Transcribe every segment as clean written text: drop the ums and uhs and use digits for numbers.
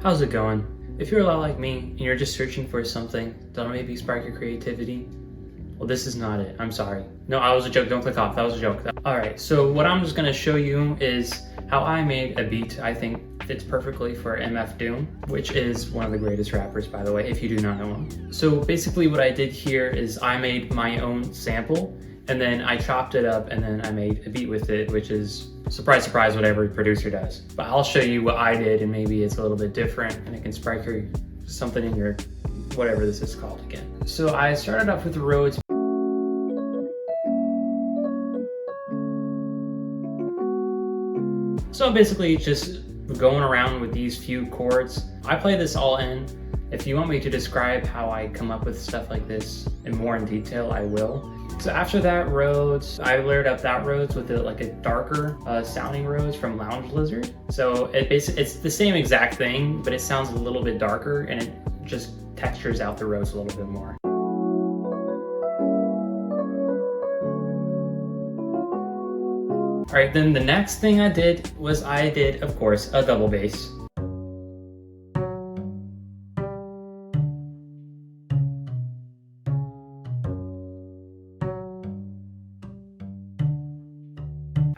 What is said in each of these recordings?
How's it going? If you're a lot like me and you're just searching for something that'll maybe spark your creativity, well, this is not it. I'm sorry. No, that was a joke. Don't click off. That was a joke. Alright, so what I'm just going to show you is how I made a beat I think fits perfectly for MF Doom, which is one of the greatest rappers, by the way, if you do not know him. So basically what I did here is I made my own sample, and then I chopped it up, and then I made a beat with it, which is, surprise, surprise, what every producer does. But I'll show you what I did, and maybe it's a little bit different, and it can spark something in your, whatever this is called again. So I started off with the Rhodes. So I'm basically just going around with these few chords. I play this all in. If you want me to describe how I come up with stuff like this in more in detail, I will. So after that Rhodes, I layered up that Rhodes with like a darker sounding Rhodes from Lounge Lizard. So it's the same exact thing, but it sounds a little bit darker and it just textures out the Rhodes a little bit more. All right, then the next thing I did was of course, a double bass.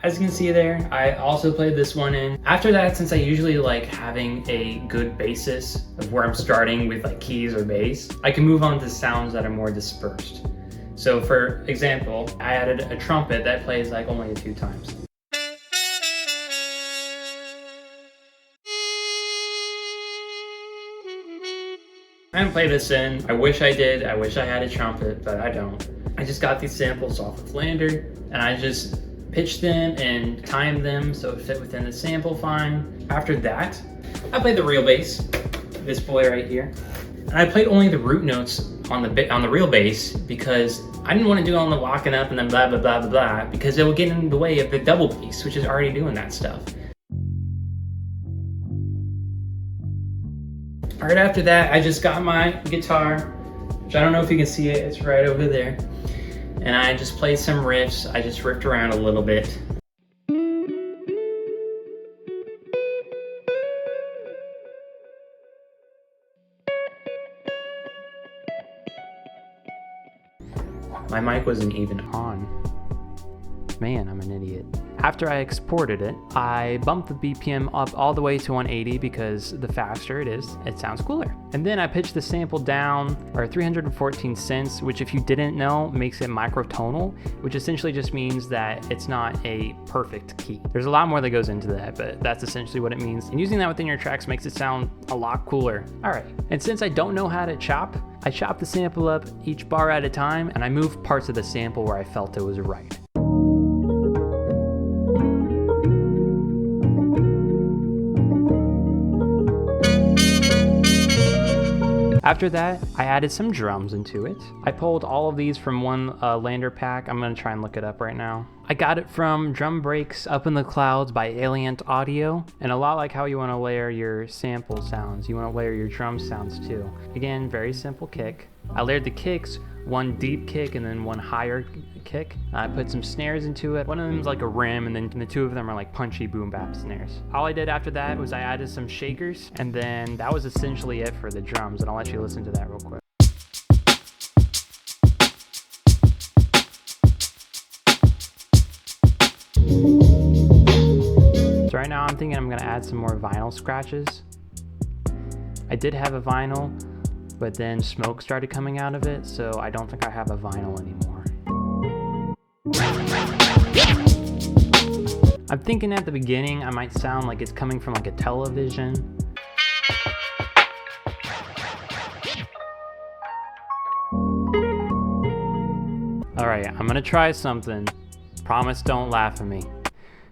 As you can see there, I also played this one in. After that, since I usually like having a good basis of where I'm starting with like keys or bass, I can move on to sounds that are more dispersed. So for example, I added a trumpet that plays like only a few times. I haven't played this in. I wish I did. I wish I had a trumpet, but I don't. I just got these samples off of Lander, and I just pitched them and timed them so it fit within the sample fine. After that, I played the real bass, this boy right here. And I played only the root notes on the real bass because I didn't want to do all the walking up and then blah, blah, blah, blah, blah, because it would get in the way of the double bass, which is already doing that stuff. All right, after that, I just got my guitar, which I don't know if you can see it, it's right over there. And I just played some riffs. I just riffed around a little bit. My mic wasn't even on. Man, I'm an idiot. After I exported it, I bumped the BPM up all the way to 180 because the faster it is, it sounds cooler. And then I pitched the sample down, or 314 cents, which if you didn't know, makes it microtonal, which essentially just means that it's not a perfect key. There's a lot more that goes into that, but that's essentially what it means. And using that within your tracks makes it sound a lot cooler. All right, and since I don't know how to chop, I chopped the sample up each bar at a time, and I moved parts of the sample where I felt it was right. After that, I added some drums into it. I pulled all of these from one Lander pack. I'm gonna try and look it up right now. I got it from Drum Breaks Up in the Clouds by Alient Audio. And a lot like how you wanna layer your sample sounds, you wanna layer your drum sounds too. Again, very simple kick. I layered the kicks, one deep kick and then one higher kick. I put some snares into it. One of them is like a rim, and then the two of them are like punchy boom bap snares. All I did after that was I added some shakers, and then that was essentially it for the drums, and I'll let you listen to that real quick. So right now I'm thinking I'm gonna add some more vinyl scratches. I did have a vinyl, but then smoke started coming out of it, so I don't think I have a vinyl anymore. I'm thinking at the beginning I might sound like it's coming from like a television. Alright, I'm gonna try something. Promise don't laugh at me.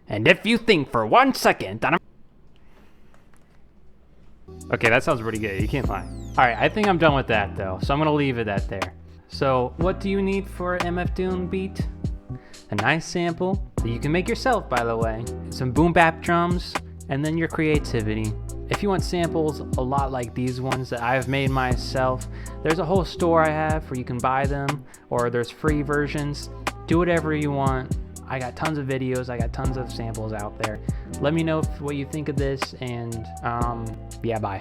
And if you think for 1 second that I'm... Okay, that sounds pretty good, you can't lie. Alright, I think I'm done with that though, so I'm gonna leave it at there. So, what do you need for an MF Doom beat? A nice sample that you can make yourself, by the way, some boom bap drums, and then your creativity. If you want samples a lot like these ones that I've made myself, there's a whole store I have where you can buy them, or there's free versions. Do whatever you want. I got tons of videos, I got tons of samples out there. Let me know what you think of this, and yeah, bye.